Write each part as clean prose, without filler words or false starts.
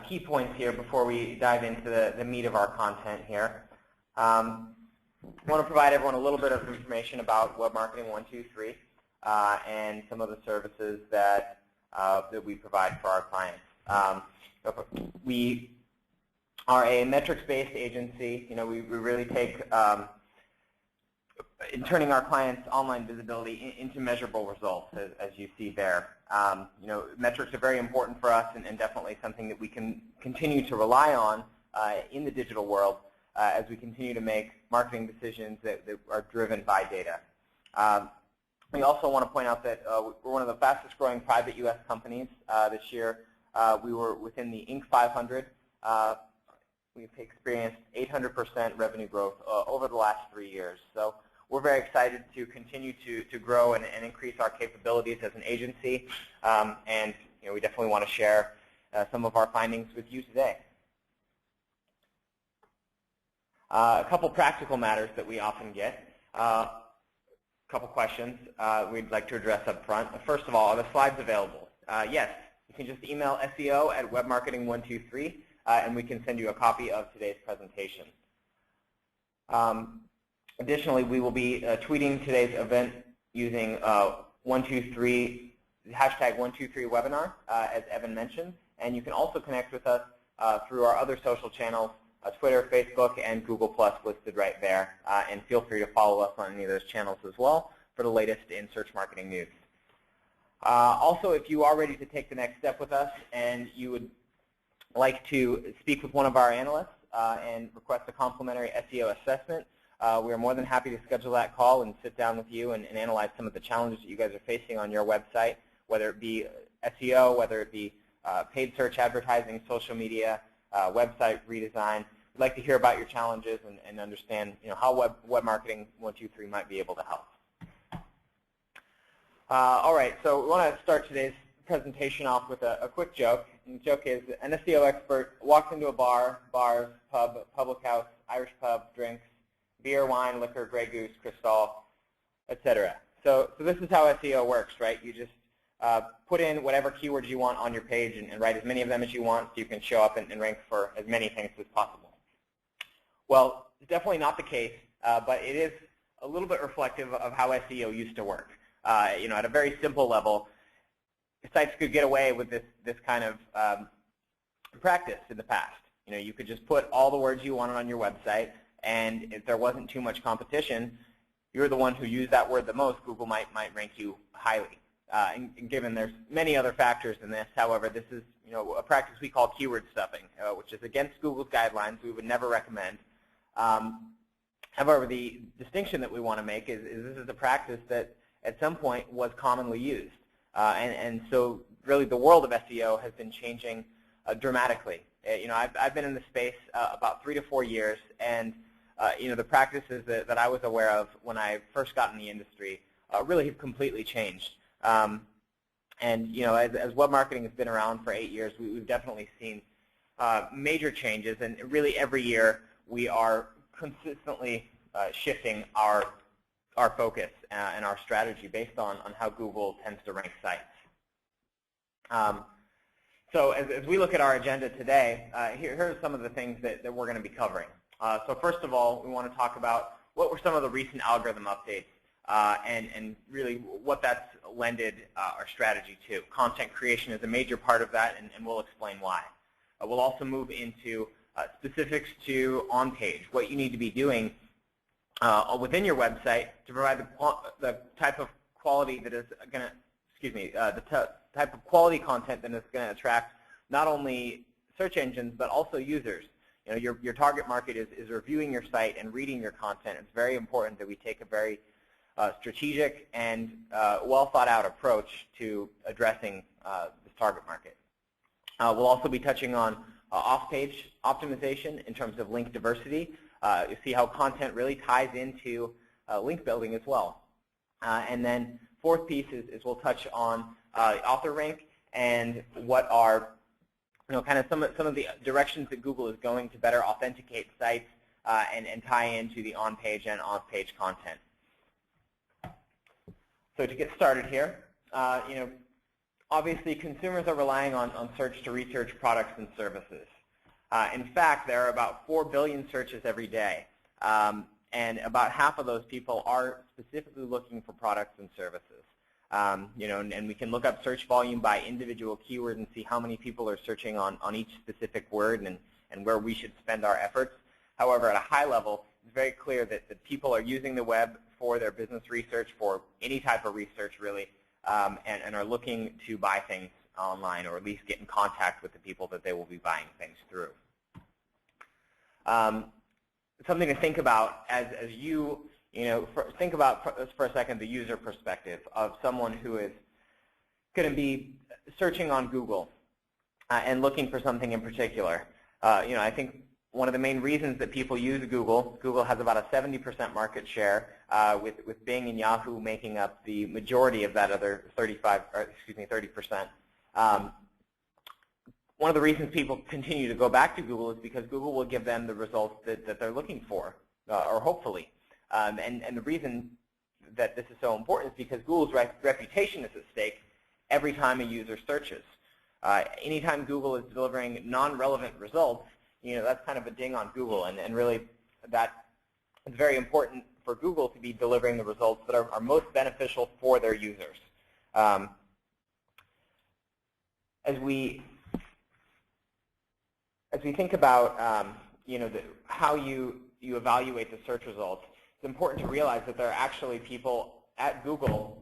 key points here before we dive into the meat of our content here. I want to provide everyone a little bit of information about Web Marketing 123 and some of the services that we provide for our clients. We are a metrics-based agency. We really take in turning our clients' online visibility into measurable results, as you see there. Metrics are very important for us and definitely something that we can continue to rely on in the digital world as we continue to make marketing decisions that are driven by data. We also want to point out that we're one of the fastest growing private U.S. companies this year. We were within the Inc. 500. We've experienced 800% revenue growth over the last 3 years. So we're very excited to continue to grow and increase our capabilities as an agency. And we definitely want to share some of our findings with you today. A couple practical matters that we often get. A couple questions we'd like to address up front. First of all, are the slides available? Yes. You can just email SEO@webmarketing123, and we can send you a copy of today's presentation. Additionally, we will be tweeting today's event using #123 webinar, as Evan mentioned. And you can also connect with us through our other social channels, Twitter, Facebook, and Google+ listed right there. And feel free to follow us on any of those channels as well for the latest in search marketing news. Also, if you are ready to take the next step with us and you would like to speak with one of our analysts and request a complimentary SEO assessment, we are more than happy to schedule that call and sit down with you and analyze some of the challenges that you guys are facing on your website, whether it be SEO, whether it be paid search advertising, social media, website redesign. We'd like to hear about your challenges and understand how Web Marketing 123 might be able to help. All right, so we want to start today's presentation off with a quick joke. And the joke is an SEO expert walks into a bar, bars, pub, public house, Irish pub, drinks, beer, wine, liquor, Grey Goose, Cristal, etc. So this is how SEO works, right? You just put in whatever keywords you want on your page and write as many of them as you want so you can show up and rank for as many things as possible. Well, it's definitely not the case, but it is a little bit reflective of how SEO used to work. At a very simple level, sites could get away with this kind of practice in the past. You could just put all the words you wanted on your website, and if there wasn't too much competition, you're the one who used that word the most, Google might rank you highly. And given there's many other factors in this, however, this is a practice we call keyword stuffing, which is against Google's guidelines. We would never recommend. However, the distinction that we want to make is this is a practice that at some point was commonly used. And so really the world of SEO has been changing dramatically. I've been in the space about 3 to 4 years, and the practices that I was aware of when I first got in the industry really have completely changed. And as web marketing has been around for 8 years, we've definitely seen major changes, and really every year we are consistently shifting our focus and our strategy based on how Google tends to rank sites. So as we look at our agenda today, here are some of the things that we're going to be covering. So first of all, we want to talk about what were some of the recent algorithm updates and really what that's lended our strategy to. Content creation is a major part of that, and we'll explain why. We'll also move into specifics to on-page, what you need to be doing within your website to provide the type of quality that is going to, type of quality content that is going to attract not only search engines but also users. Your target market is reviewing your site and reading your content. It's very important that we take a very strategic and well thought out approach to addressing this target market. We'll also be touching on off-page optimization in terms of link diversity. You see how content really ties into link building as well. And then fourth piece is we'll touch on AuthorRank and what are kind of some of the directions that Google is going to better authenticate sites and tie into the on-page and off-page content. So to get started here, obviously, consumers are relying on search to research products and services. In fact, there are about 4 billion searches every day, and about half of those people are specifically looking for products and services. And we can look up search volume by individual keyword and see how many people are searching on each specific word and where we should spend our efforts. However, at a high level, it's very clear that people are using the web for their business research, for any type of research really, and are looking to buy things online, or at least get in contact with the people that they will be buying things through. Something to think about as think about for a second the user perspective of someone who is going to be searching on Google and looking for something in particular. I think one of the main reasons that people use Google has about a 70% market share, with Bing and Yahoo making up the majority of that other 30%. One of the reasons people continue to go back to Google is because Google will give them the results that they're looking for, or hopefully. And the reason that this is so important is because Google's reputation is at stake every time a user searches. Anytime Google is delivering non-relevant results, that's kind of a ding on Google, and really that is very important for Google to be delivering the results that are most beneficial for their users. As we think about how you evaluate the search results, it's important to realize that there are actually people at Google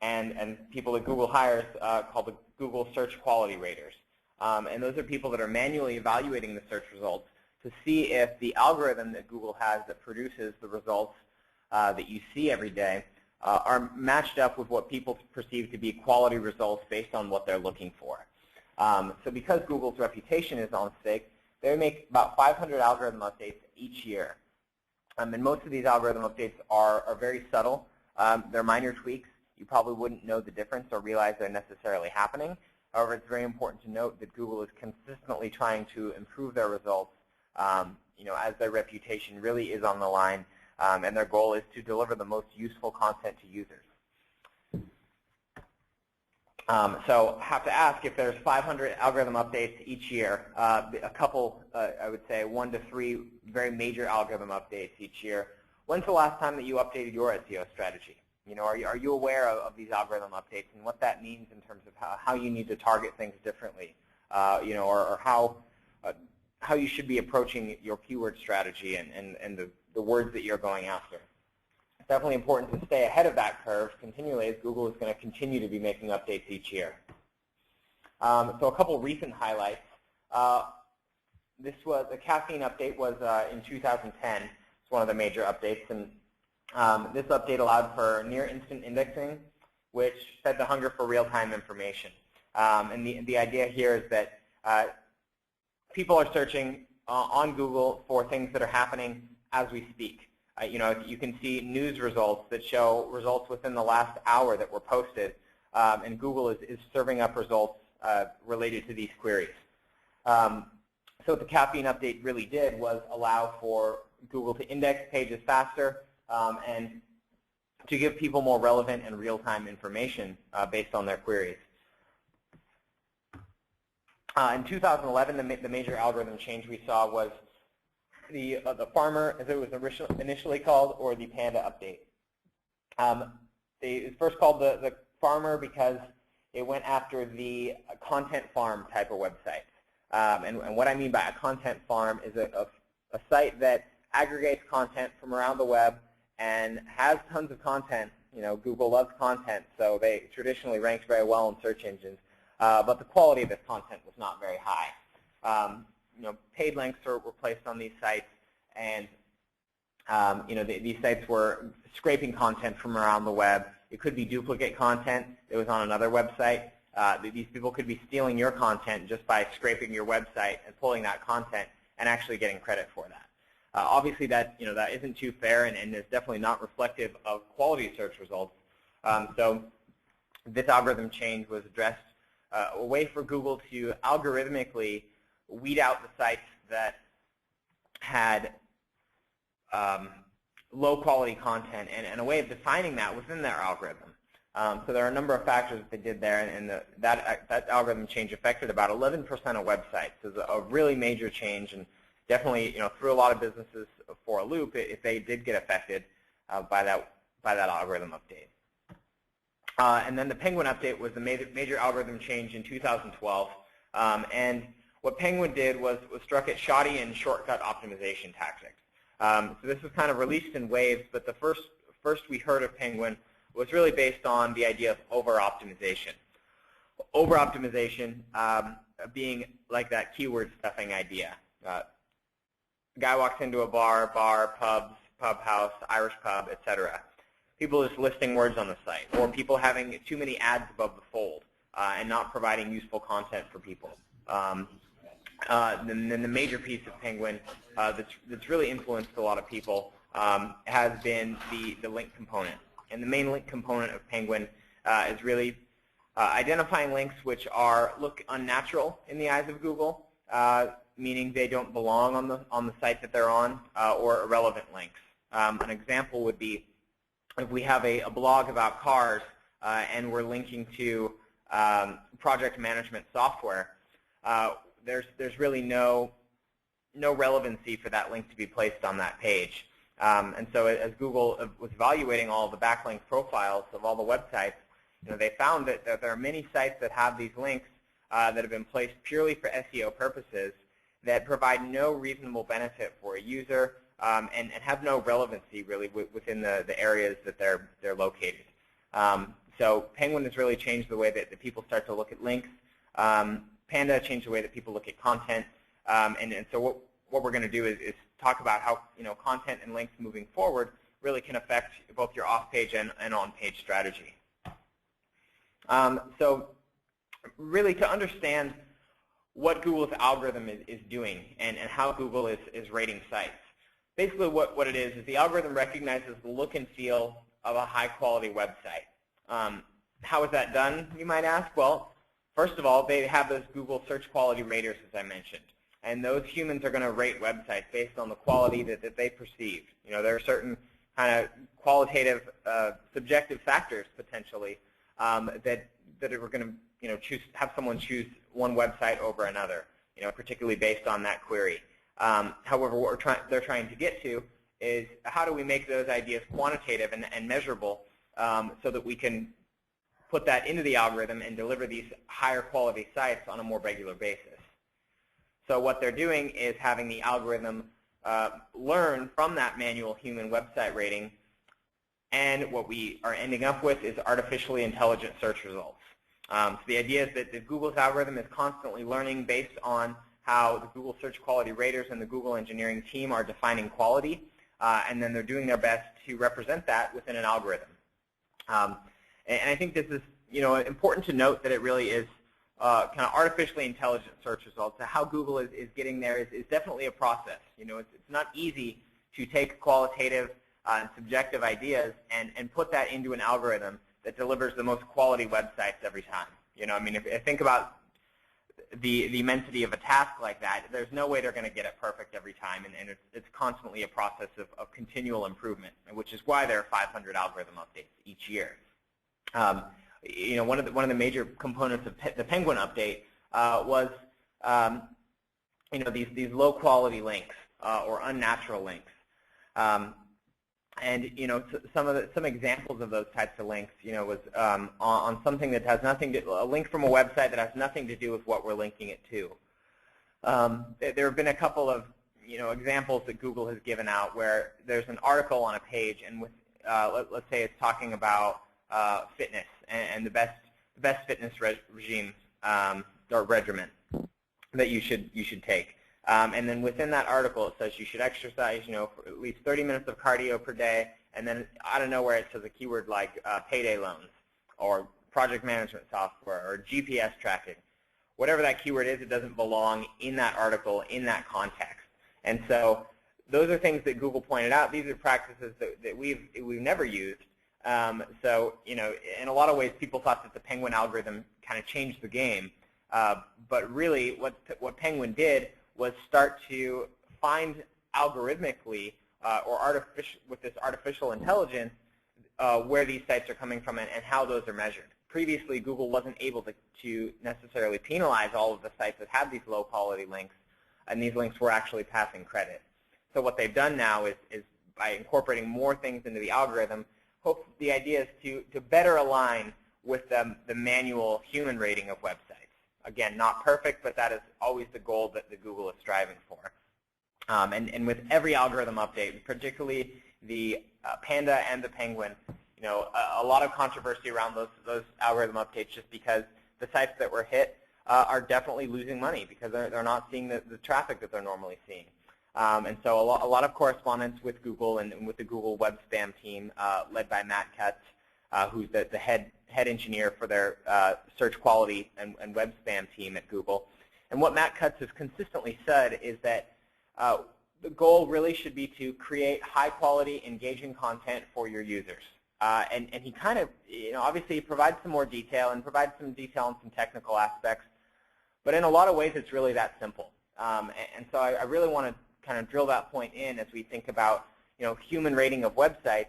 and people that Google hires called the Google Search Quality Raters. And those are people that are manually evaluating the search results to see if the algorithm that Google has that produces the results that you see every day are matched up with what people perceive to be quality results based on what they're looking for. So because Google's reputation is on stake, they make about 500 algorithm updates each year. And most of these algorithm updates are very subtle. They're minor tweaks. You probably wouldn't know the difference or realize they're necessarily happening. However, it's very important to note that Google is consistently trying to improve their results, as their reputation really is on the line, and their goal is to deliver the most useful content to users. So I have to ask, if there's 500 algorithm updates each year, a couple, I would say 1 to 3 very major algorithm updates each year, when's the last time that you updated your SEO strategy? Are you aware of these algorithm updates and what that means in terms of how you need to target things differently, or how you should be approaching your keyword strategy and the words that you're going after? It's definitely important to stay ahead of that curve continually, as Google is going to continue to be making updates each year. So a couple recent highlights. The caffeine update was in 2010. It's one of the major updates, and this update allowed for near-instant indexing, which fed the hunger for real-time information. And the idea here is that people are searching on Google for things that are happening as we speak. You can see news results that show results within the last hour that were posted, and Google is serving up results related to these queries. So what the caffeine update really did was allow for Google to index pages faster and to give people more relevant and real-time information based on their queries. In 2011, the major algorithm change we saw was the farmer, as it was initially called, or the panda update. It was first called the farmer because it went after the content farm type of website. And what I mean by a content farm is a site that aggregates content from around the web and has tons of content. Google loves content, so they traditionally ranked very well in search engines. But the quality of this content was not very high. Paid links were placed on these sites, and these sites were scraping content from around the web. It could be duplicate content that was on another website. These people could be stealing your content just by scraping your website and pulling that content and actually getting credit for that. Obviously, that isn't too fair, and is definitely not reflective of quality search results. So this algorithm change was addressed a way for Google to algorithmically weed out the sites that had low-quality content, and a way of defining that within their algorithm. So there are a number of factors that they did there, and that algorithm change affected about 11% of websites. So it's a really major change, and definitely threw a lot of businesses for a loop if they did get affected by that algorithm update. And then the Penguin update was the major algorithm change in 2012. And what Penguin did was struck at shoddy and shortcut optimization tactics. So this was kind of released in waves, but the first we heard of Penguin was really based on the idea of over-optimization. Over-optimization being like that keyword stuffing idea. A guy walks into a bar, pubs, pub house, Irish pub, etc. People just listing words on the site, or people having too many ads above the fold and not providing useful content for people. Then the major piece of Penguin that's really influenced a lot of people has been the link component. And the main link component of Penguin is really identifying links which look unnatural in the eyes of Google, meaning they don't belong on the site that they're on, or irrelevant links. An example would be if we have a blog about cars and we're linking to project management software, there's really no relevancy for that link to be placed on that page. And so as Google was evaluating all the backlink profiles of all the websites, they found that there are many sites that have these links that have been placed purely for SEO purposes that provide no reasonable benefit for a user and have no relevancy really within the areas that they're located. So Penguin has really changed the way that people start to look at links. Panda changed the way that people look at content. And so what we're going to do is talk about how content and links moving forward really can affect both your off-page and on-page strategy. So really to understand what Google's algorithm is doing and how Google is rating sites. Basically what it is the algorithm recognizes the look and feel of a high-quality website. How is that done, you might ask? Well, first of all, they have those Google search quality raters, as I mentioned. And those humans are going to rate websites based on the quality that they perceive. There are certain kind of qualitative, subjective factors potentially that are going to have someone choose one website over another. Particularly based on that query. However, what they're trying to get to is how do we make those ideas quantitative and measurable so that we can put that into the algorithm and deliver these higher quality sites on a more regular basis. So what they're doing is having the algorithm learn from that manual human website rating, and what we are ending up with is artificially intelligent search results. So the idea is that Google's algorithm is constantly learning based on how the Google search quality raters and the Google engineering team are defining quality, and then they're doing their best to represent that within an algorithm. And I think this is important to note that it really is kind of artificially intelligent search results. So how Google is getting there is definitely a process. It's not easy to take qualitative and subjective ideas and put that into an algorithm that delivers the most quality websites every time. If I think about the immensity of a task like that, there's no way they're going to get it perfect every time, and it's constantly a process of continual improvement, which is why there are 500 algorithm updates each year. One of the major components of the Penguin update was these low quality links or unnatural links. And some examples of those types of links, was on something that has nothing to a link from a website that has nothing to do with what we're linking it to. There have been a couple of examples that Google has given out where there's an article on a page, and with let's say it's talking about fitness and the best fitness regime or regimen that you should take. And then within that article, it says you should exercise, for at least 30 minutes of cardio per day. And then out of nowhere, it says a keyword like payday loans or project management software or GPS tracking. Whatever that keyword is, it doesn't belong in that article, in that context. And so those are things that Google pointed out. These are practices that we've never used. So, in a lot of ways, people thought that the Penguin algorithm kind of changed the game. But really, what Penguin did was start to find algorithmically or with this artificial intelligence where these sites are coming from and how those are measured. Previously, Google wasn't able to necessarily penalize all of the sites that had these low-quality links, and these links were actually passing credit. So what they've done now is by incorporating more things into the algorithm, the idea is to better align with the manual human rating of websites. Again, not perfect, but that is always the goal that the Google is striving for. And with every algorithm update, particularly the Panda and the Penguin, a lot of controversy around those algorithm updates, just because the sites that were hit are definitely losing money because they're not seeing the traffic that they're normally seeing. And so a lot of correspondence with Google and with the Google web spam team, led by Matt Cutts, who's the head engineer for their search quality and web spam team at Google. And what Matt Cutts has consistently said is that the goal really should be to create high-quality, engaging content for your users. And he kind of, obviously he provides some more detail and provides some detail on some technical aspects, but in a lot of ways it's really that simple. And so I really want to kind of drill that point in as we think about, human rating of websites.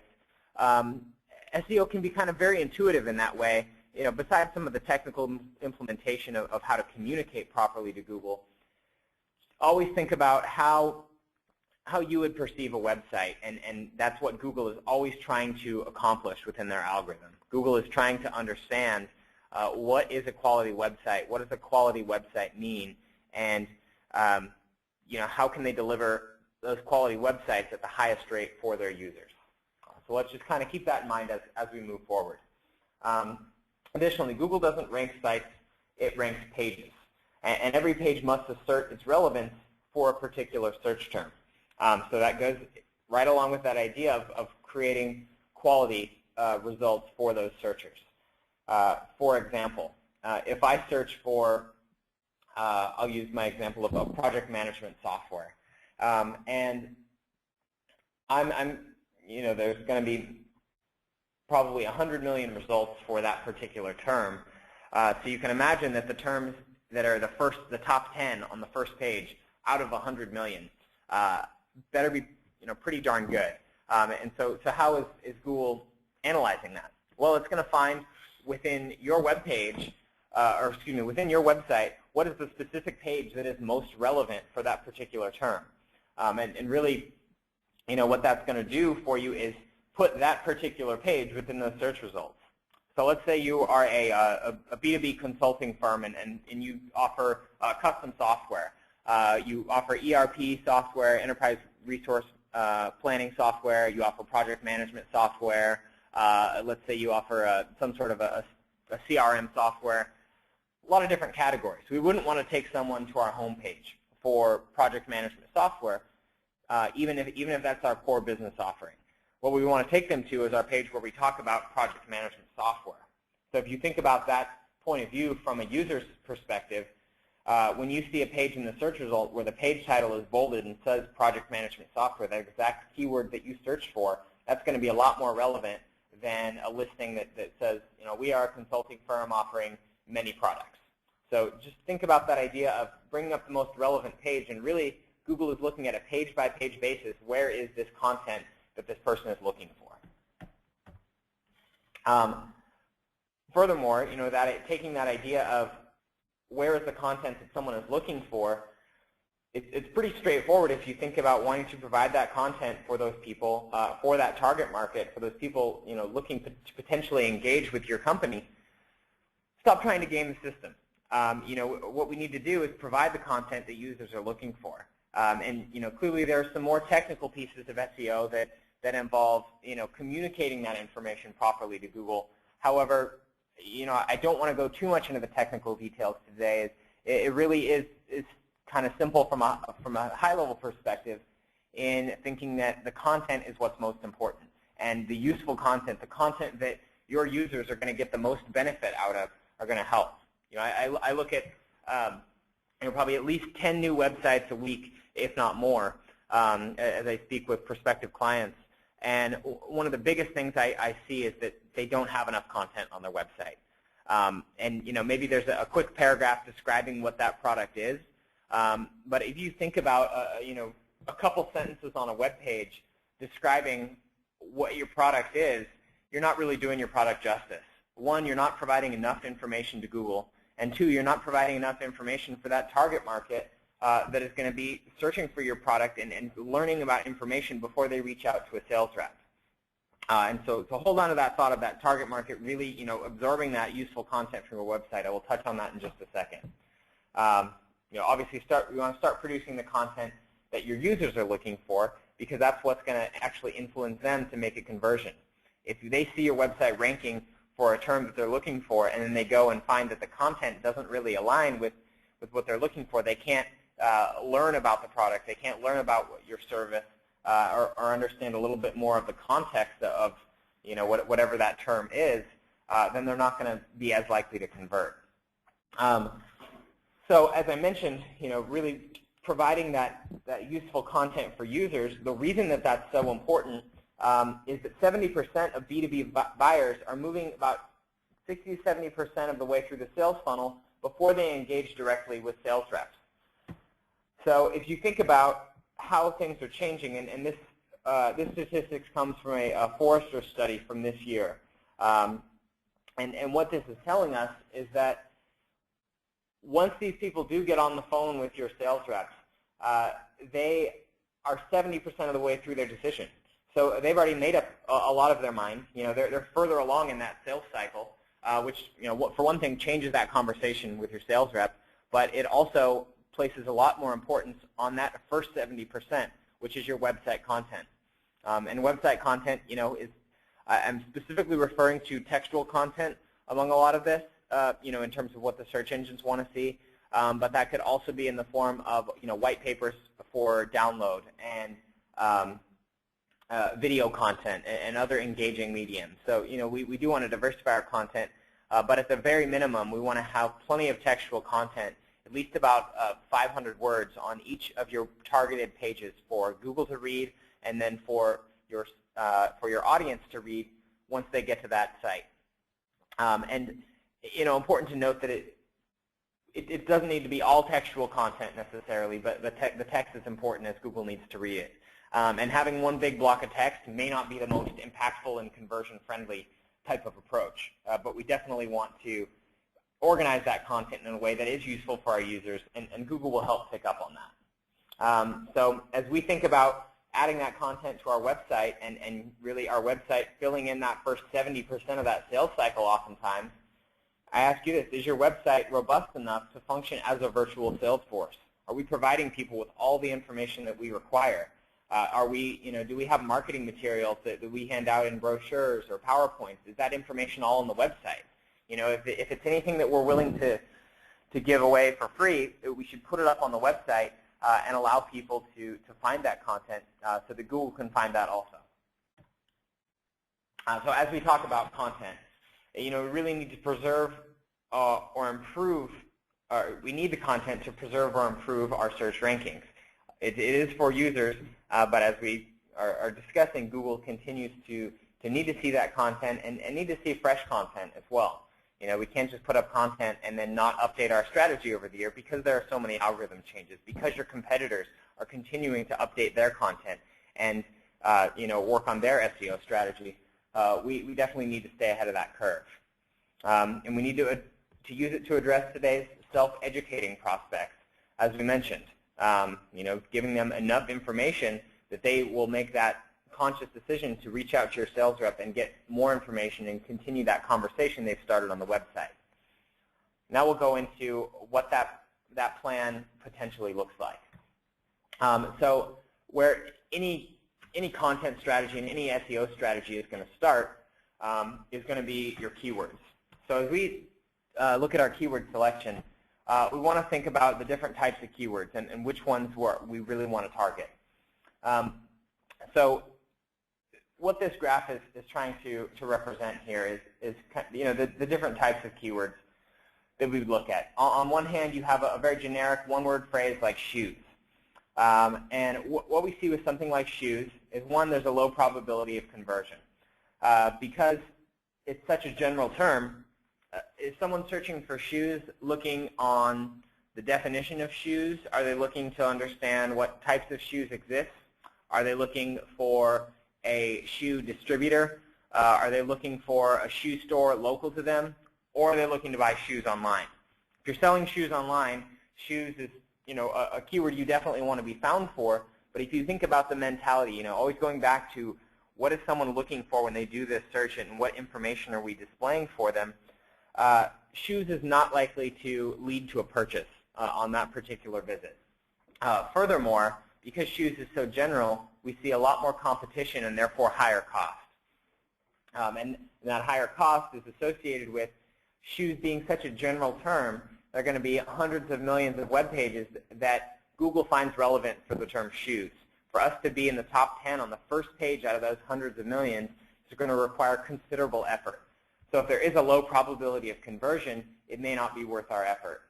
SEO can be kind of very intuitive in that way. Besides some of the technical implementation of how to communicate properly to Google, always think about how you would perceive a website, and that's what Google is always trying to accomplish within their algorithm. Google is trying to understand what is a quality website, what does a quality website mean, and how can they deliver those quality websites at the highest rate for their users. So let's just kind of keep that in mind as we move forward. Additionally, Google doesn't rank sites, it ranks pages. And every page must assert its relevance for a particular search term. So that goes right along with that idea of creating quality results for those searchers. For example, if I search for, I'll use my example of project management software, and there's going to be probably 100 million results for that particular term. So you can imagine that the terms that are the top 10 on the first page out of 100 million better be pretty darn good. And so how is Google analyzing that? Well, it's going to find within your web page, within your website, what is the specific page that is most relevant for that particular term. And really, what that's going to do for you is put that particular page within those search results. So let's say you are a B2B consulting firm and you offer custom software. You offer ERP software, enterprise resource planning software. You offer project management software. Let's say you offer some sort of a CRM software. A lot of different categories. We wouldn't want to take someone to our homepage for project management software, even if that's our core business offering. What we want to take them to is our page where we talk about project management software. So if you think about that point of view from a user's perspective, when you see a page in the search result where the page title is bolded and says project management software, that exact keyword that you searched for, that's going to be a lot more relevant than a listing that says, we are a consulting firm offering many products. So just think about that idea of bringing up the most relevant page, and really Google is looking at a page-by-page basis, where is this content that this person is looking for. Furthermore, taking that idea of where is the content that someone is looking for, it's pretty straightforward if you think about wanting to provide that content for those people, for that target market, for those people looking to potentially engage with your company. Stop trying to game the system. What we need to do is provide the content that users are looking for. And clearly there are some more technical pieces of SEO that involve communicating that information properly to Google. However, I don't want to go too much into the technical details today. It really is kind of simple from a high-level perspective in thinking that the content is what's most important, and the useful content, the content that your users are going to get the most benefit out of, are going to help. I look at probably at least 10 new websites a week, if not more, as I speak with prospective clients. And one of the biggest things I see is that they don't have enough content on their website. And maybe there's a quick paragraph describing what that product is. But if you think about a couple sentences on a web page describing what your product is, you're not really doing your product justice. One, you're not providing enough information to Google, and two, you're not providing enough information for that target market that is going to be searching for your product and learning about information before they reach out to a sales rep. And so to hold on to that thought of that target market, really, absorbing that useful content from your website. I will touch on that in just a second. Obviously, we want to start producing the content that your users are looking for, because that's what's going to actually influence them to make a conversion. If they see your website ranking for a term that they're looking for, and then they go and find that the content doesn't really align with what they're looking for, they can't learn about the product, they can't learn about your service, or understand a little bit more of the context of whatever that term is, then they're not going to be as likely to convert. So as I mentioned, really providing that useful content for users, the reason that that's so important is that 70% of B2B buyers are moving about 60 to 70% of the way through the sales funnel before they engage directly with sales reps. So if you think about how things are changing, and this statistics comes from a Forrester study from this year, and what this is telling us is that once these people do get on the phone with your sales reps, they are 70% of the way through their decision. So they've already made up a lot of their mind. They're further along in that sales cycle, which for one thing changes that conversation with your sales rep, but it also places a lot more importance on that first 70%, which is your website content. And website content, I'm specifically referring to textual content among a lot of this, in terms of what the search engines want to see. But that could also be in the form of, white papers for download and video content and other engaging mediums. So, we do want to diversify our content, but at the very minimum, we want to have plenty of textual content, at least about 500 words on each of your targeted pages for Google to read, and then for your audience to read once they get to that site. And important to note that it doesn't need to be all textual content necessarily, but the text is important as Google needs to read it. And having one big block of text may not be the most impactful and conversion-friendly type of approach, but we definitely want to organize that content in a way that is useful for our users, and Google will help pick up on that. So as we think about adding that content to our website, and really our website filling in that first 70% of that sales cycle oftentimes, I ask you this: is your website robust enough to function as a virtual sales force? Are we providing people with all the information that we require? Do we have marketing materials that we hand out in brochures or PowerPoints? Is that information all on the website? If it's anything that we're willing to give away for free, we should put it up on the website and allow people to find that content so that Google can find that also. So as we talk about content, we really need to preserve or improve, we need the content to preserve or improve our search rankings. It is for users, but as we are discussing, Google continues to need to see that content and need to see fresh content as well. We can't just put up content and then not update our strategy over the year, because there are so many algorithm changes, because your competitors are continuing to update their content and work on their SEO strategy. We definitely need to stay ahead of that curve. And we need to use it to address today's self-educating prospects, as we mentioned. Giving them enough information that they will make that conscious decision to reach out to your sales rep and get more information and continue that conversation they've started on the website. Now we'll go into what that plan potentially looks like. So where any content strategy and any SEO strategy is going to start is going to be your keywords. So as we look at our keyword selection, we want to think about the different types of keywords and which ones we really want to target. So what this graph is trying to represent here is the different types of keywords that we would look at. On one hand, you have a very generic one-word phrase like shoes. And what we see with something like shoes is, one, there's a low probability of conversion. Because it's such a general term, is someone searching for shoes looking on the definition of shoes? Are they looking to understand what types of shoes exist? Are they looking for a shoe distributor Are they looking for a shoe store local to them, or are they looking to buy shoes online? If you're selling shoes online, shoes is a keyword you definitely want to be found for. But if you think about the mentality, always going back to what is someone looking for when they do this search and what information are we displaying for them, shoes is not likely to lead to a purchase on that particular visit. Furthermore, because shoes is so general, we see a lot more competition and therefore higher cost. And that higher cost is associated with shoes being such a general term. There are going to be hundreds of millions of web pages that Google finds relevant for the term shoes. For us to be in the top 10 on the first page out of those hundreds of millions is going to require considerable effort. So if there is a low probability of conversion, it may not be worth our effort.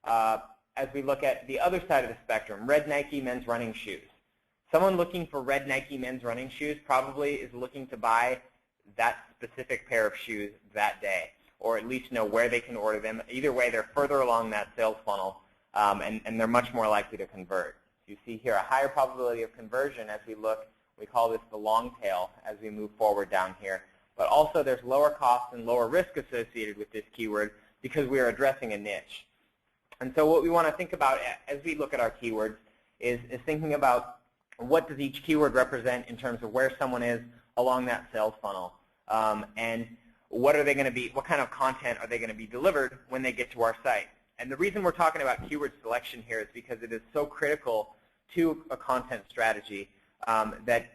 As we look at the other side of the spectrum, red Nike men's running shoes. Someone looking for red Nike men's running shoes probably is looking to buy that specific pair of shoes that day, or at least know where they can order them. Either way, they're further along that sales funnel, and they're much more likely to convert. So you see here a higher probability of conversion as we look. We call this the long tail as we move forward down here. But also there's lower cost and lower risk associated with this keyword because we are addressing a niche. And so what we want to think about as we look at our keywords is thinking about what does each keyword represent in terms of where someone is along that sales funnel, and what are they going to be, what kind of content are they going to be delivered when they get to our site. And the reason we're talking about keyword selection here is because it is so critical to a content strategy and an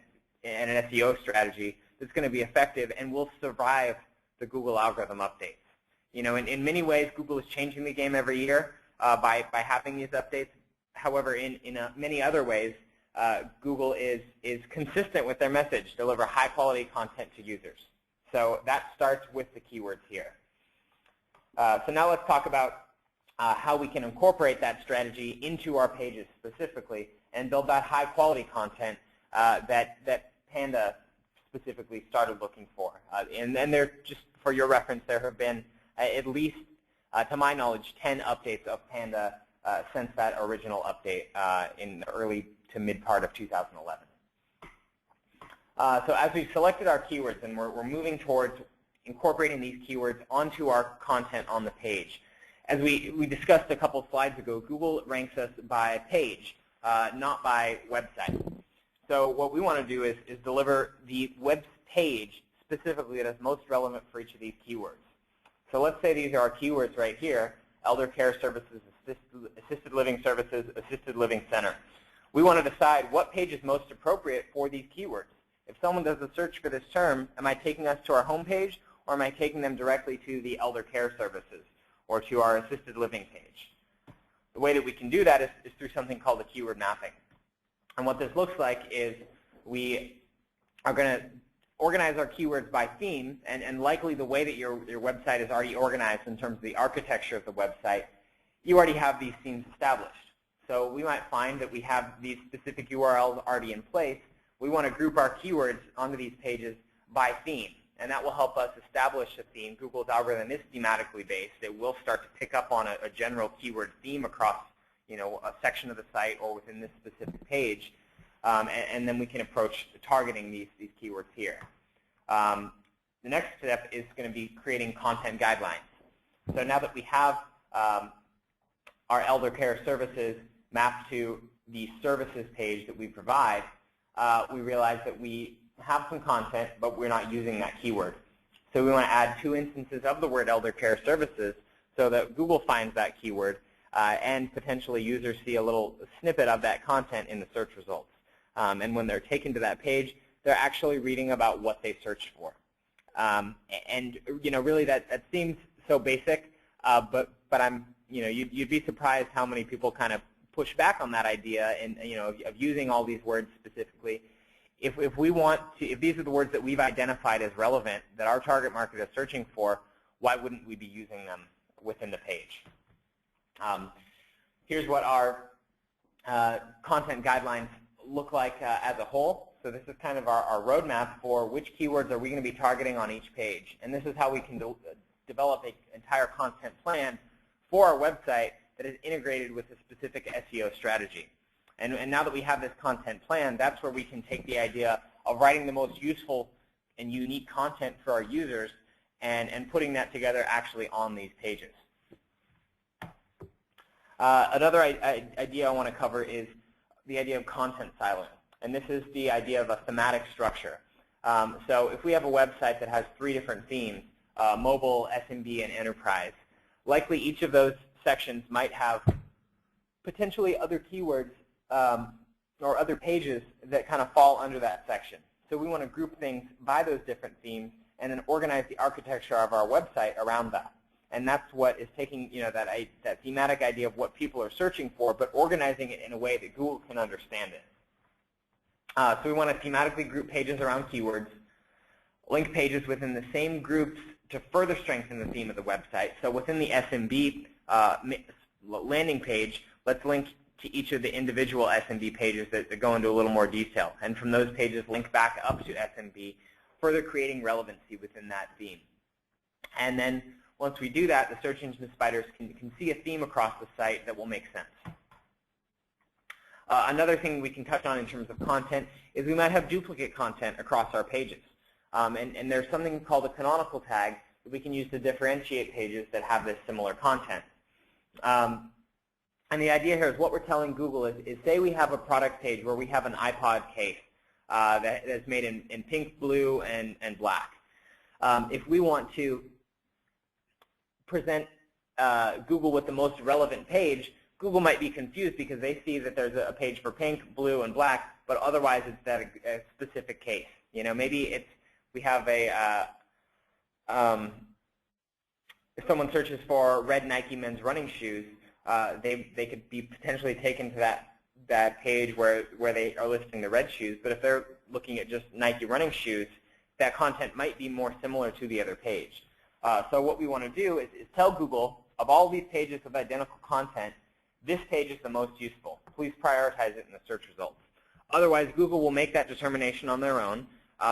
SEO strategy that's going to be effective and will survive the Google algorithm updates. In many ways, Google is changing the game every year by having these updates. However, in many other ways, Google is consistent with their message, deliver high-quality content to users. So that starts with the keywords here. So now let's talk about how we can incorporate that strategy into our pages specifically and build that high-quality content that Panda specifically started looking for. And there, just for your reference, there have been at least, to my knowledge, 10 updates of Panda since that original update in the early to mid part of 2011. So as we've selected our keywords and we're moving towards incorporating these keywords onto our content on the page, as we discussed a couple slides ago, Google ranks us by page, not by website. So what we want to do is deliver the web page specifically that is most relevant for each of these keywords. So let's say these are our keywords right here: elder care services, assisted living services, assisted living center. We want to decide what page is most appropriate for these keywords. If someone does a search for this term, am I taking us to our home page, or am I taking them directly to the elder care services or to our assisted living page? The way that we can do that is through something called a keyword mapping. And what this looks like is we are going to organize our keywords by theme, and likely the way that your website is already organized in terms of the architecture of the website, you already have these themes established. So we might find that we have these specific URLs already in place. We want to group our keywords onto these pages by theme, and that will help us establish a theme. Google's algorithm is thematically based. It will start to pick up on a general keyword theme across a section of the site or within this specific page, and then we can approach targeting these keywords here. The next step is going to be creating content guidelines. So now that we have our elder care services mapped to the services page that we provide, we realize that we have some content, but we're not using that keyword. So we want to add 2 instances of the word elder care services so that Google finds that keyword and potentially users see a little snippet of that content in the search results. And when they're taken to that page, they're actually reading about what they searched for. And really that seems so basic, but you'd be surprised how many people kind of push back on that idea and of using all these words specifically. If these are the words that we've identified as relevant that our target market is searching for, why wouldn't we be using them within the page? Here's what our content guidelines look like as a whole. So this is kind of our roadmap for which keywords are we going to be targeting on each page. And this is how we can develop an entire content plan for our website that is integrated with a specific SEO strategy. And now that we have this content plan, that's where we can take the idea of writing the most useful and unique content for our users and putting that together actually on these pages. Another idea I want to cover is the idea of content siloing. And this is the idea of a thematic structure. So if we have a website that has 3 different themes, mobile, SMB, and enterprise, likely each of those sections might have potentially other keywords or other pages that kind of fall under that section. So we want to group things by those different themes and then organize the architecture of our website around that. And that's what is taking that thematic idea of what people are searching for, but organizing it in a way that Google can understand it. So we want to thematically group pages around keywords, link pages within the same groups to further strengthen the theme of the website. So within the SMB landing page, let's link to each of the individual SMB pages that go into a little more detail. And from those pages, link back up to SMB, further creating relevancy within that theme. And then once we do that, the search engine spiders can see a theme across the site that will make sense. Another thing we can touch on in terms of content is we might have duplicate content across our pages. And there's something called a canonical tag that we can use to differentiate pages that have this similar content. And the idea here is what we're telling Google is say we have a product page where we have an iPod case that's made in pink, blue, and black. If we want to present Google with the most relevant page, Google might be confused because they see that there's a page for pink, blue, and black, but otherwise it's that a specific case. Maybe we have a if someone searches for red Nike men's running shoes, they could be potentially taken to that page where they are listing the red shoes. But if they're looking at just Nike running shoes, that content might be more similar to the other page. So what we want to do is tell Google, of all these pages of identical content, this page is the most useful. Please prioritize it in the search results. Otherwise, Google will make that determination on their own,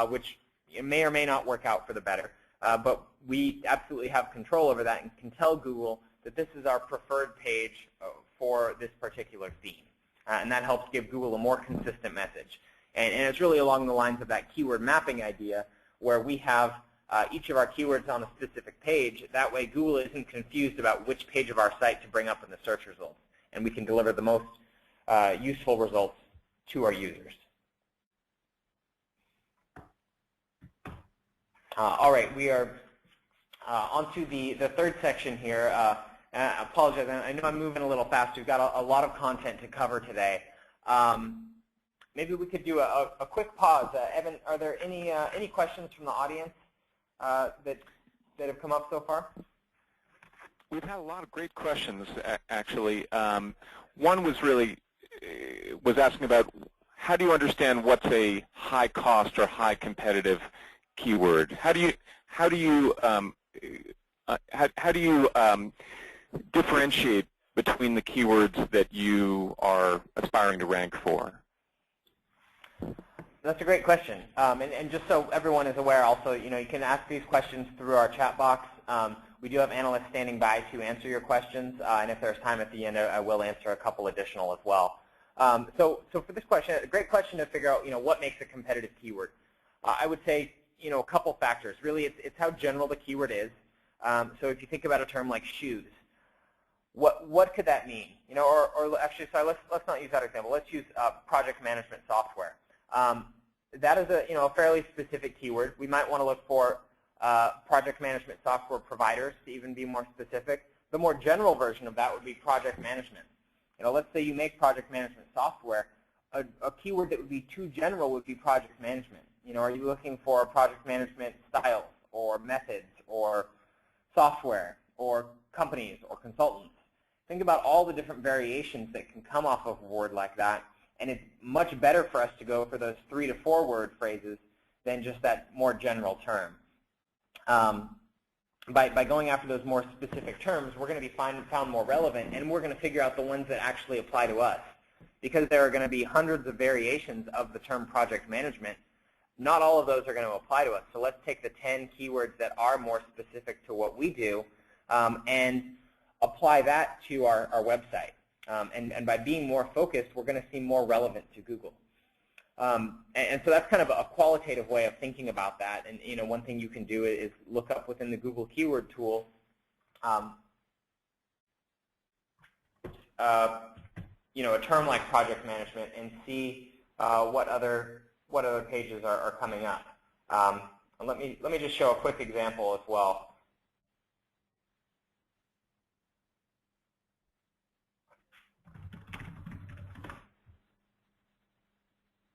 which may or may not work out for the better. But we absolutely have control over that and can tell Google that this is our preferred page for this particular theme. And that helps give Google a more consistent message. And it's really along the lines of that keyword mapping idea where we have each of our keywords on a specific page. That way Google isn't confused about which page of our site to bring up in the search results. And we can deliver the most useful results to our users. All right, we are on to the third section here. I apologize, I know I'm moving a little fast. We've got a lot of content to cover today. Maybe we could do a quick pause. Evan, are there any questions from the audience that have come up so far? We've had a lot of great questions, actually. One was asking about how do you understand what's a high cost or high competitive keyword? How do you differentiate between the keywords that you are aspiring to rank for? That's a great question. And just so everyone is aware, also, you can ask these questions through our chat box. We do have analysts standing by to answer your questions, and if there's time at the end, I will answer a couple additional as well. So for this question, a great question to figure out, what makes a competitive keyword. I would say, a couple factors. Really, it's how general the keyword is. So if you think about a term like shoes, what could that mean? Or actually, sorry, let's not use that example. Let's use project management software. That is a fairly specific keyword. We might want to look for project management software providers to even be more specific. The more general version of that would be project management. Let's say you make project management software. A keyword that would be too general would be project management. Are you looking for project management styles or methods or software or companies or consultants? Think about all the different variations that can come off of a word like that. And it's much better for us to go for those 3 to 4 word phrases than just that more general term. By going after those more specific terms, we're going to be found more relevant, and we're going to figure out the ones that actually apply to us. Because there are going to be hundreds of variations of the term project management, not all of those are going to apply to us. So let's take the 10 keywords that are more specific to what we do and apply that to our website. And by being more focused, we're going to seem more relevant to Google. And so that's kind of a qualitative way of thinking about that. And one thing you can do is look up within the Google Keyword Tool a term like project management and see what other pages are coming up. Let me just show a quick example as well.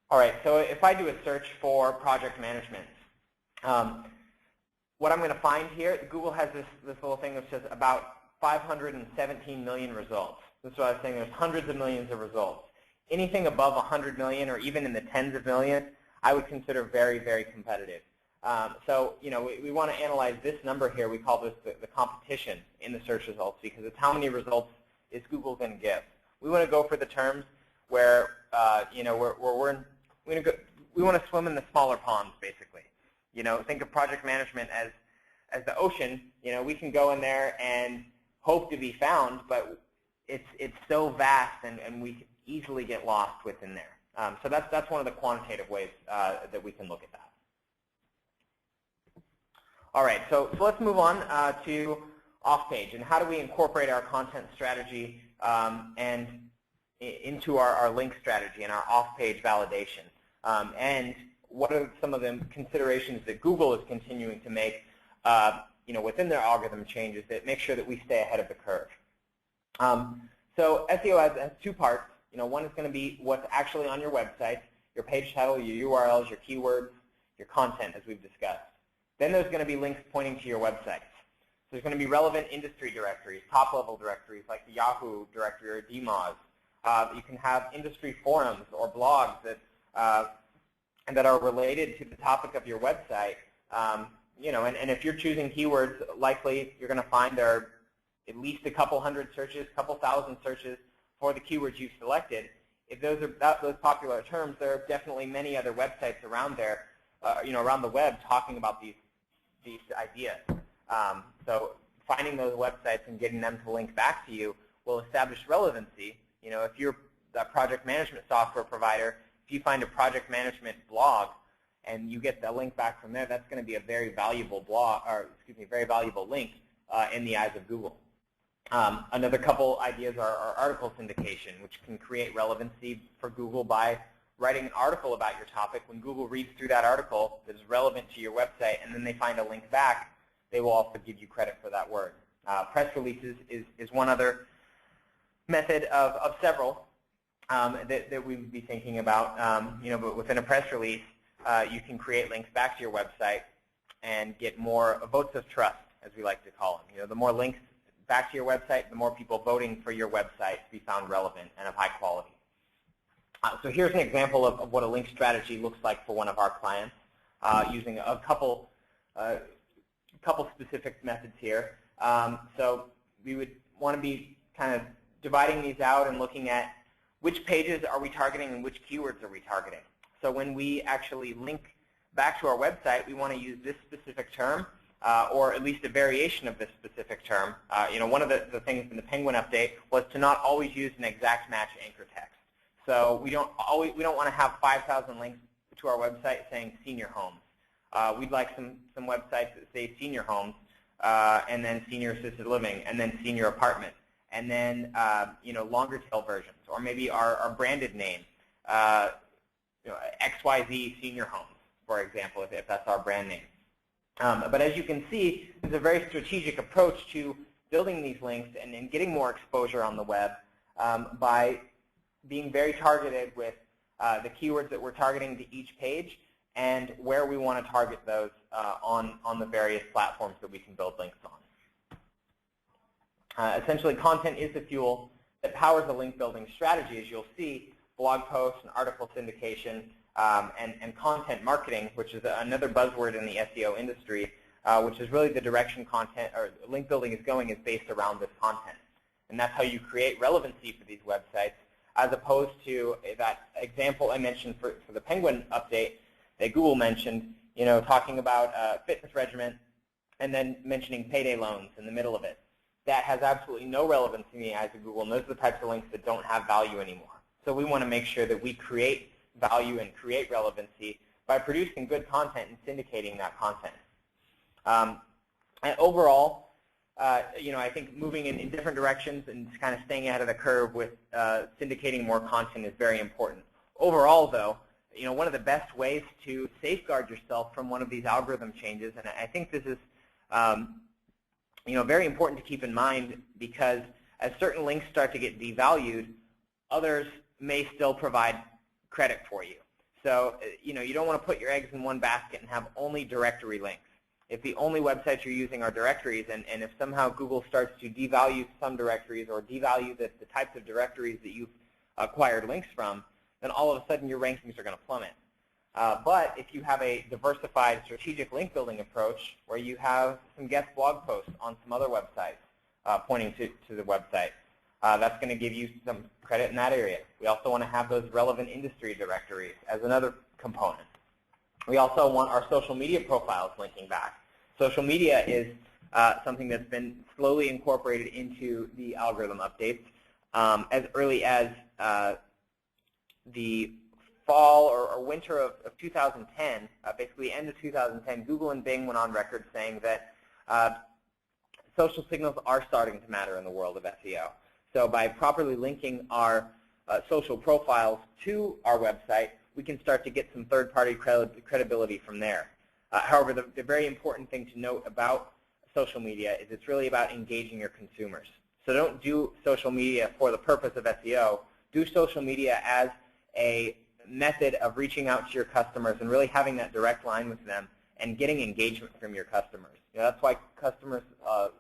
All right, so if I do a search for project management, what I'm going to find here, Google has this little thing that says about 517 million results. This is what I was saying. There's hundreds of millions of results. Anything above 100 million or even in the tens of millions, I would consider very, very competitive. So we want to analyze this number here. We call this the competition in the search results because it's how many results is Google going to give. We want to go for the terms where we want to swim in the smaller ponds, basically. Think of project management as the ocean. We can go in there and hope to be found, but it's so vast, and we can easily get lost within there. So that's one of the quantitative ways that we can look at that. All right, so let's move on to off-page, and how do we incorporate our content strategy and into our link strategy and our off-page validation. And what are some of the considerations that Google is continuing to make within their algorithm changes that make sure that we stay ahead of the curve. So SEO has two parts. One is going to be what's actually on your website, your page title, your URLs, your keywords, your content, as we've discussed. Then there's going to be links pointing to your websites. So there's going to be relevant industry directories, top-level directories like the Yahoo directory or DMOZ. You can have industry forums or blogs that are related to the topic of your website. And if you're choosing keywords, likely you're going to find there are at least a couple hundred searches, a couple thousand searches for the keywords you've selected. If those are those popular terms, there are definitely many other websites around there, around the web talking about these ideas. So finding those websites and getting them to link back to you will establish relevancy. If you're a project management software provider, if you find a project management blog and you get the link back from there, that's going to be a very valuable very valuable link in the eyes of Google. Another couple ideas are article syndication, which can create relevancy for Google by writing an article about your topic. When Google reads through that article that is relevant to your website and then they find a link back, they will also give you credit for that word. Press releases is one other method of several that we would be thinking about. But within a press release, you can create links back to your website and get more votes of trust, as we like to call them. The more links back to your website, the more people voting for your website to be found relevant and of high quality. So here's an example of what a link strategy looks like for one of our clients, using a couple specific methods here. So we would want to be kind of dividing these out and looking at which pages are we targeting and which keywords are we targeting. So when we actually link back to our website, we want to use this specific term, or at least a variation of this specific term. One of the things in the Penguin update was to not always use an exact match anchor text. So we don't want to have 5,000 links to our website saying senior homes. We'd like some websites that say senior homes, and then senior assisted living, and then senior apartment, and then longer tail versions, or maybe our branded name, XYZ Senior Homes, for example, if that's our brand name. But as you can see, there's a very strategic approach to building these links and getting more exposure on the web by being very targeted with the keywords that we're targeting to each page and where we want to target those on the various platforms that we can build links on. Essentially, content is the fuel that powers the link building strategy. As you'll see, blog posts and article syndication and content marketing, which is another buzzword in the SEO industry, which is really the direction content or link building is going, is based around this content. And that's how you create relevancy for these websites, as opposed to that example I mentioned for the Penguin update that Google mentioned, talking about fitness regimen and then mentioning payday loans in the middle of it. That has absolutely no relevance in the eyes of Google, and those are the types of links that don't have value anymore. So we want to make sure that we create value and create relevancy by producing good content and syndicating that content. And overall, I think moving in different directions and kind of staying ahead of the curve with syndicating more content is very important. Overall, though, one of the best ways to safeguard yourself from one of these algorithm changes, and I think this is very important to keep in mind, because as certain links start to get devalued, others may still provide credit for you. So you don't want to put your eggs in one basket and have only directory links. If the only websites you're using are directories, and if somehow Google starts to devalue some directories or devalue the types of directories that you've acquired links from, then all of a sudden your rankings are going to plummet. But if you have a diversified strategic link building approach where you have some guest blog posts on some other websites pointing to the website, that's going to give you some credit in that area. We also want to have those relevant industry directories as another component. We also want our social media profiles linking back. Social media is something that's been slowly incorporated into the algorithm updates. As early as the fall or winter of 2010, basically end of 2010, Google and Bing went on record saying that social signals are starting to matter in the world of SEO. So by properly linking our social profiles to our website, we can start to get some third-party credibility from there. However, the very important thing to note about social media is it's really about engaging your consumers. So don't do social media for the purpose of SEO. Do social media as a method of reaching out to your customers and really having that direct line with them and getting engagement from your customers. That's why customers are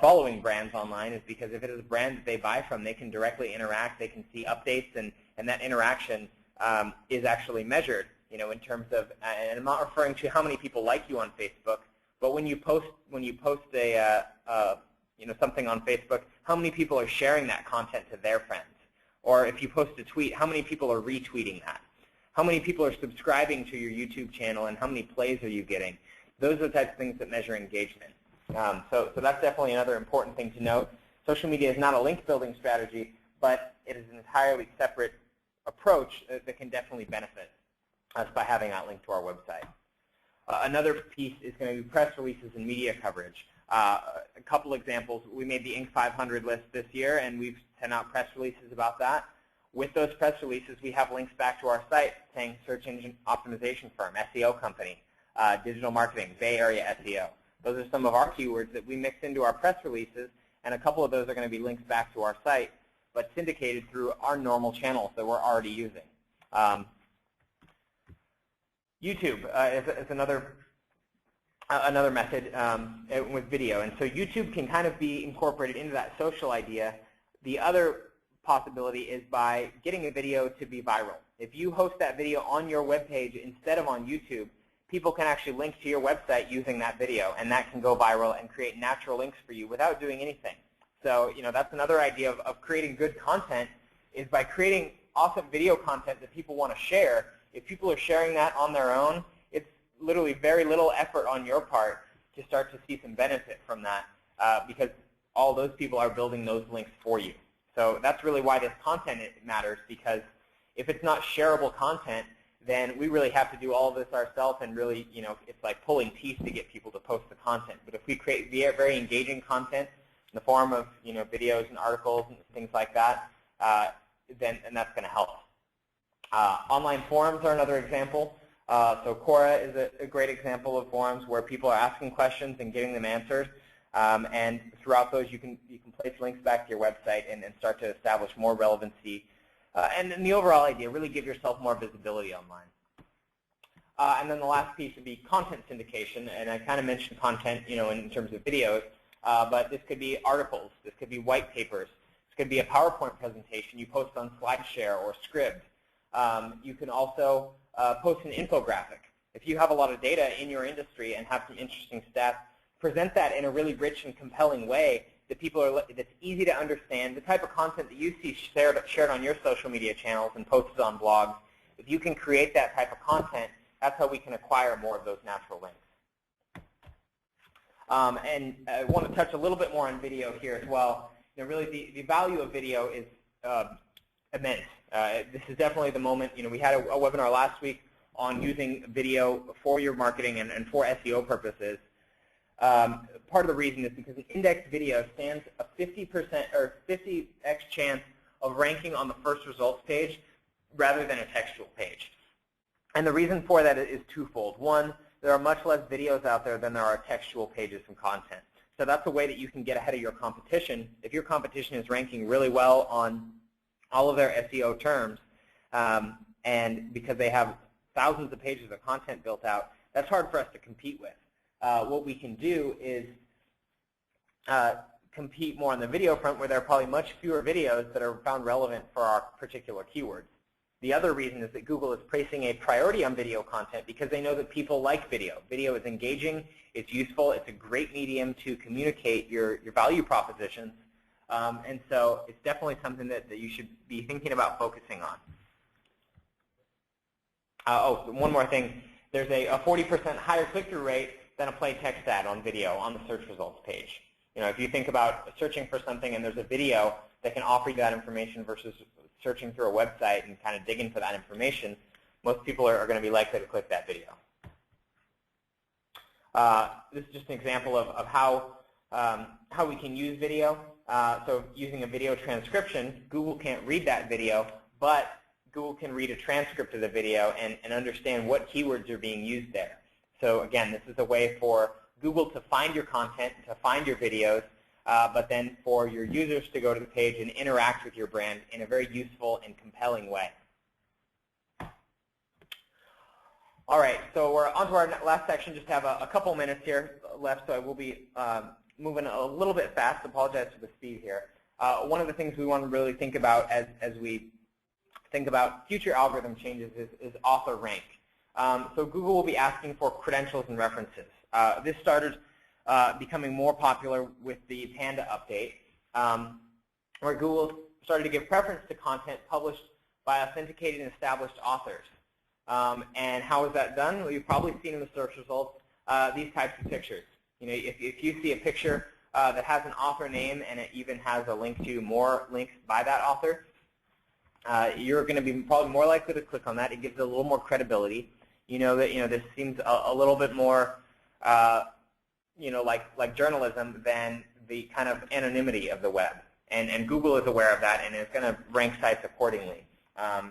following brands online, is because if it is a brand that they buy from, they can directly interact, they can see updates, and that interaction is actually measured, in terms of, and I'm not referring to how many people like you on Facebook, but when you post a something on Facebook, how many people are sharing that content to their friends? Or if you post a tweet, how many people are retweeting that? How many people are subscribing to your YouTube channel, and how many plays are you getting? Those are the types of things that measure engagement. So that's definitely another important thing to note. Social media is not a link building strategy, but it is an entirely separate approach that can definitely benefit us by having that link to our website. Another piece is going to be press releases and media coverage. A couple examples. We made the Inc. 500 list this year, and we've sent out press releases about that. With those press releases, we have links back to our site saying search engine optimization firm, SEO company, digital marketing, Bay Area SEO. Those are some of our keywords that we mix into our press releases, and a couple of those are going to be links back to our site, but syndicated through our normal channels that we're already using. YouTube is another method with video, and so YouTube can kind of be incorporated into that social idea. The other possibility is by getting a video to be viral. If you host that video on your web page instead of on YouTube, people can actually link to your website using that video, and that can go viral and create natural links for you without doing anything. So that's another idea of creating good content, is by creating awesome video content that people want to share. If people are sharing that on their own, it's literally very little effort on your part to start to see some benefit from that, because all those people are building those links for you. So that's really why this content matters, because if it's not shareable content, then we really have to do all of this ourselves, and really, it's like pulling teeth to get people to post the content. But if we create very engaging content in the form of videos and articles and things like that, then that's going to help. Online forums are another example. So Quora is a great example of forums where people are asking questions and getting them answered. And throughout those, you can place links back to your website and start to establish more relevancy. And then the overall idea, really give yourself more visibility online. And then the last piece would be content syndication. And I kind of mentioned content, in terms of videos, but this could be articles, this could be white papers, this could be a PowerPoint presentation you post on SlideShare or Scribd. You can also post an infographic. If you have a lot of data in your industry and have some interesting stats, present that in a really rich and compelling way that that's easy to understand, the type of content that you see shared on your social media channels and posted on blogs. If you can create that type of content, that's how we can acquire more of those natural links. And I want to touch a little bit more on video here as well. Really, the value of video is immense. This is definitely the moment. We had a webinar last week on using video for your marketing and for SEO purposes. Part of the reason is because an indexed video stands a 50% or 50x chance of ranking on the first results page rather than a textual page. And the reason for that is twofold. One, there are much less videos out there than there are textual pages and content. So that's a way that you can get ahead of your competition. If your competition is ranking really well on all of their SEO terms, and because they have thousands of pages of content built out, that's hard for us to compete with. What we can do is compete more on the video front, where there are probably much fewer videos that are found relevant for our particular keywords. The other reason is that Google is placing a priority on video content because they know that people like video. Video is engaging, it's useful, it's a great medium to communicate your value propositions, and so it's definitely something that you should be thinking about focusing on. One more thing. There's a 40% higher click-through rate than a plain text ad on video on the search results page. If you think about searching for something and there's a video that can offer you that information versus searching through a website and kind of digging for that information, most people are going to be likely to click that video. This is just an example of how we can use video. So using a video transcription, Google can't read that video, but Google can read a transcript of the video and understand what keywords are being used there. So again, this is a way for Google to find your content, to find your videos, but then for your users to go to the page and interact with your brand in a very useful and compelling way. All right, so we're on to our last section. Just have a couple minutes here left, so I will be moving a little bit fast. Apologize for the speed here. One of the things we want to really think about as we think about future algorithm changes is AuthorRank. So Google will be asking for credentials and references. This started becoming more popular with the Panda update, where Google started to give preference to content published by authenticated and established authors. And how is that done? Well, you've probably seen in the search results these types of pictures. If you see a picture that has an author name and it even has a link to more links by that author, you're going to be probably more likely to click on that. It gives it a little more credibility. This seems a little bit more like journalism than the kind of anonymity of the web. And Google is aware of that and is going to rank sites accordingly.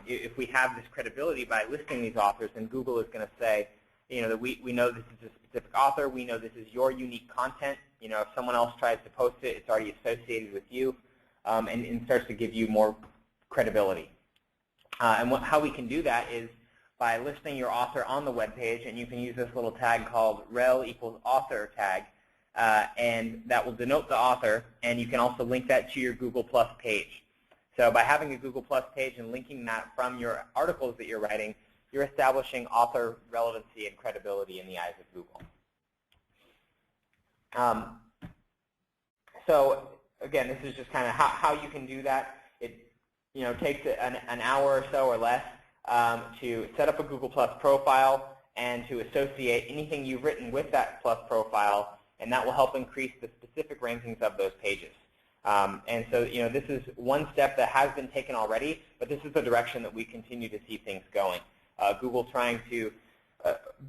If we have this credibility by listing these authors, then Google is going to say, that we know this is a specific author, we know this is your unique content. If someone else tries to post it, it's already associated with you, and starts to give you more credibility. How we can do that is by listing your author on the web page, and you can use this little tag called rel equals author tag, and that will denote the author, and you can also link that to your Google Plus page. So by having a Google Plus page and linking that from your articles that you're writing, you're establishing author relevancy and credibility in the eyes of Google. So again, this is just kind of how you can do that. It takes an hour or so or less to set up a Google Plus profile and to associate anything you've written with that Plus profile, and that will help increase the specific rankings of those pages. And so this is one step that has been taken already, but this is the direction that we continue to see things going. Google trying to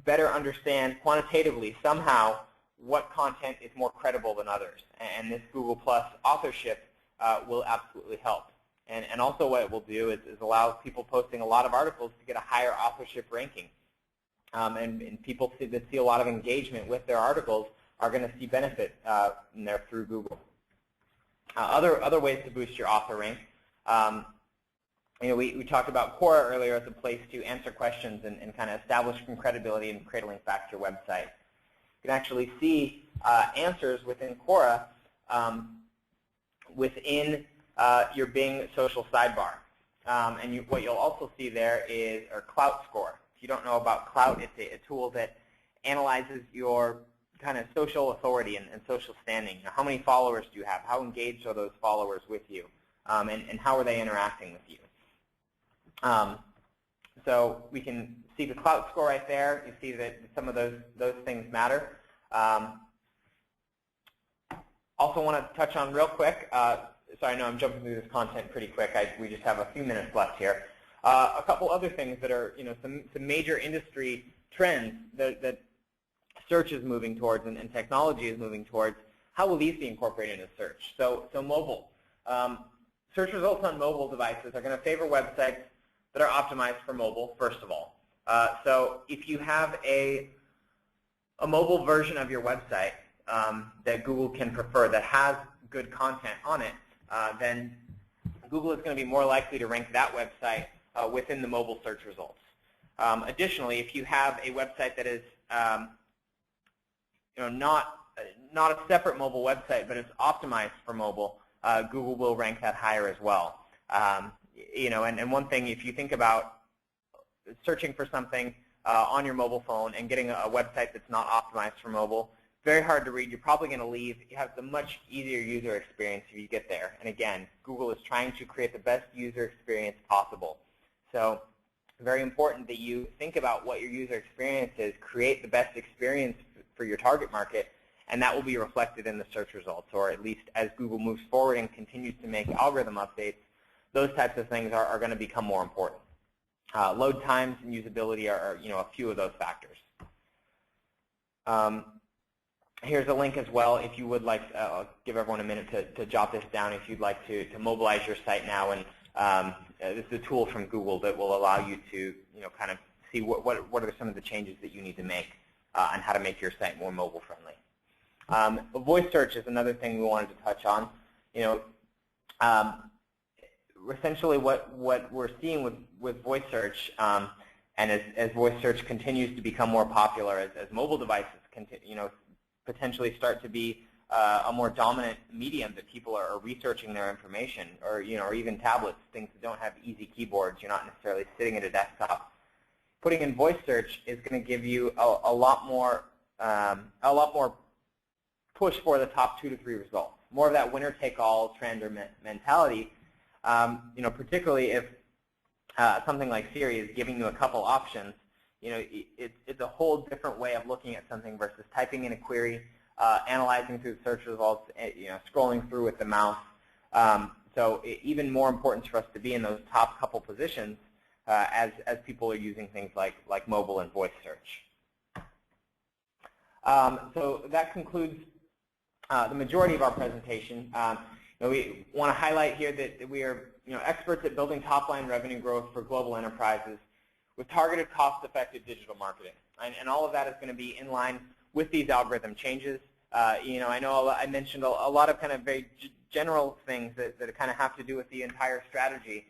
better understand quantitatively somehow what content is more credible than others. And this Google Plus authorship will absolutely help. And also what it will do is allow people posting a lot of articles to get a higher authorship ranking. And people that see a lot of engagement with their articles are going to see benefit in there through Google. Other ways to boost your author rank. We talked about Quora earlier as a place to answer questions and kind of establish some credibility and cradling back to your website. You can actually see answers within Quora within your Bing social sidebar. And what you'll also see there is our Klout score. If you don't know about Klout, it's a tool that analyzes your kind of social authority and social standing. How many followers do you have? How engaged are those followers with you? And how are they interacting with you? So we can see the Klout score right there. You see that some of those things matter. Also want to touch on real quick sorry, no, I'm jumping through this content pretty quick. We just have a few minutes left here. A couple other things that are, some major industry trends that search is moving towards and technology is moving towards. How will these be incorporated into search? So mobile. Search results on mobile devices are going to favor websites that are optimized for mobile, first of all. So if you have a mobile version of your website that Google can prefer that has good content on it, then Google is going to be more likely to rank that website within the mobile search results. Additionally, if you have a website that is not a separate mobile website, but it's optimized for mobile, Google will rank that higher as well. And one thing, if you think about searching for something on your mobile phone and getting a website that's not optimized for mobile, very hard to read. You're probably going to leave. You have the much easier user experience if you get there. And again, Google is trying to create the best user experience possible. So very important that you think about what your user experience is, create the best experience for your target market, and that will be reflected in the search results, or at least as Google moves forward and continues to make algorithm updates, those types of things are going to become more important. Load times and usability are a few of those factors. Here's a link as well if you would like, I'll give everyone a minute to jot this down if you'd like to mobilize your site now. And this is a tool from Google that will allow you to kind of see what are some of the changes that you need to make and how to make your site more mobile friendly. Voice search is another thing we wanted to touch on. Essentially what we're seeing with voice search, and as voice search continues to become more popular, as mobile devices potentially start to be a more dominant medium that people are researching their information, or even tablets, things that don't have easy keyboards. You're not necessarily sitting at a desktop. Putting in voice search is going to give you a lot more push for the top 2 to 3 results. More of that winner-take-all trend or mentality. Particularly if something like Siri is giving you a couple options, it's a whole different way of looking at something versus typing in a query, analyzing through the search results, scrolling through with the mouse. So even more important for us to be in those top couple positions as people are using things like mobile and voice search. So that concludes the majority of our presentation. We want to highlight here that we are experts at building top-line revenue growth for global enterprises with targeted, cost-effective digital marketing. And all of that is going to be in line with these algorithm changes. I know I mentioned a lot of kind of very general things that kind of have to do with the entire strategy.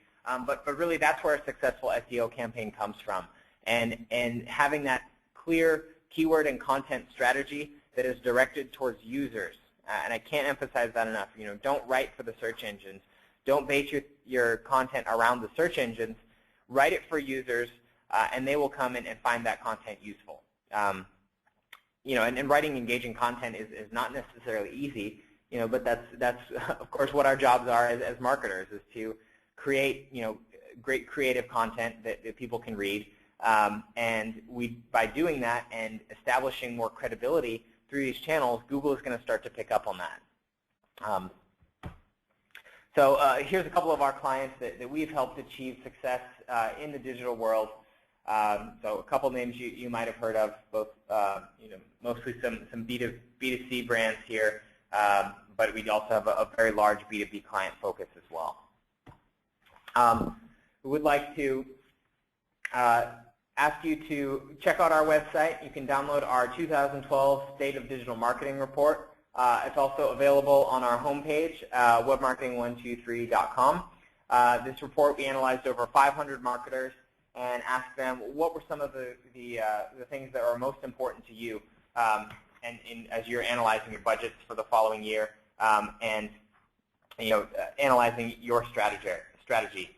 But really, that's where a successful SEO campaign comes from. And having that clear keyword and content strategy that is directed towards users. And I can't emphasize that enough. Don't write for the search engines. Don't base your content around the search engines. Write it for users, and they will come in and find that content useful. And writing engaging content is not necessarily easy. But that's of course what our jobs are as marketers, is to create great creative content that people can read. And by doing that and establishing more credibility through these channels, Google is going to start to pick up on that. So here's a couple of our clients that we've helped achieve success in the digital world. So a couple names you might have heard of, both mostly some B2C brands here, but we also have a very large B2B client focus as well. We would like to ask you to check out our website. You can download our 2012 State of Digital Marketing Report. It's also available on our homepage, webmarketing123.com. This report, we analyzed over 500 marketers and asked them what were some of the things that are most important to you as you're analyzing your budgets for the following year, and analyzing your strategy.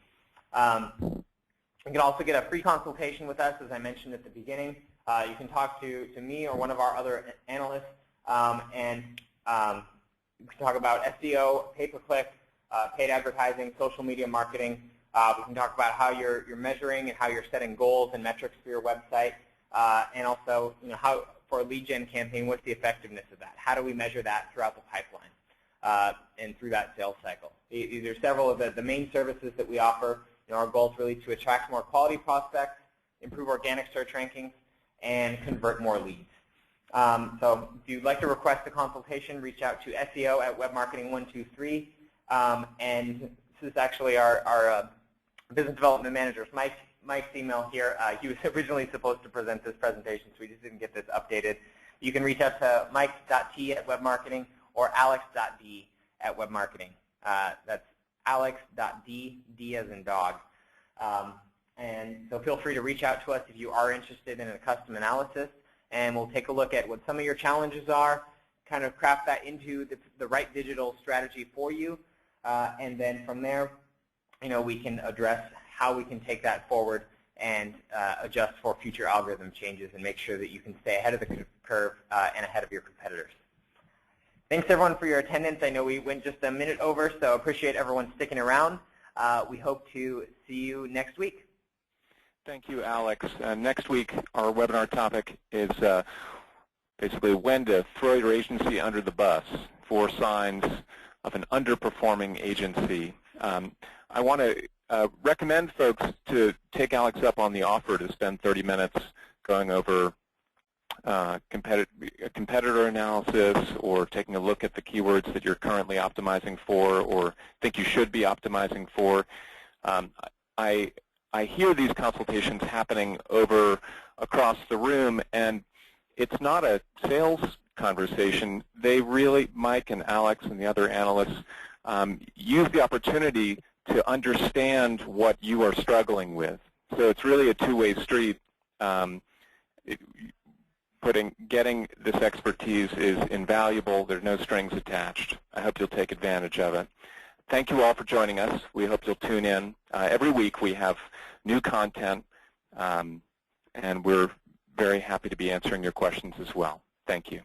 You can also get a free consultation with us, as I mentioned at the beginning. You can talk to me or one of our other analysts, and we can talk about SEO, pay-per-click, paid advertising, social media marketing. We can talk about how you're measuring and how you're setting goals and metrics for your website, and also how for a lead gen campaign, what's the effectiveness of that? How do we measure that throughout the pipeline? and through that sales cycle. These are several of the main services that we offer. Our goal is really to attract more quality prospects, improve organic search rankings, and convert more leads. So if you'd like to request a consultation, reach out to SEO@webmarketing123. And this is actually our business development manager, Mike's email here. He was originally supposed to present this presentation, so we just didn't get this updated. You can reach out to mike.t@webmarketing or alex.d@webmarketing. That's alex.d, D as in dog. And so feel free to reach out to us if you are interested in a custom analysis, and we'll take a look at what some of your challenges are, kind of craft that into the right digital strategy for you, and then from there, we can address how we can take that forward and adjust for future algorithm changes and make sure that you can stay ahead of the curve and ahead of your competitors. Thanks, everyone, for your attendance. I know we went just a minute over, so appreciate everyone sticking around. We hope to see you next week. Thank you, Alex. Next week, our webinar topic is basically when to throw your agency under the bus, 4 signs of an underperforming agency. I want to recommend folks to take Alex up on the offer to spend 30 minutes going over competitor analysis or taking a look at the keywords that you're currently optimizing for or think you should be optimizing for. I hear these consultations happening across the room, and it's not a sales conversation. They really, Mike and Alex and the other analysts, use the opportunity to understand what you are struggling with. So it's really a two-way street. Getting this expertise is invaluable. There's no strings attached. I hope you'll take advantage of it. Thank you all for joining us. We hope you'll tune in. Every week we have new content, and we're very happy to be answering your questions as well. Thank you.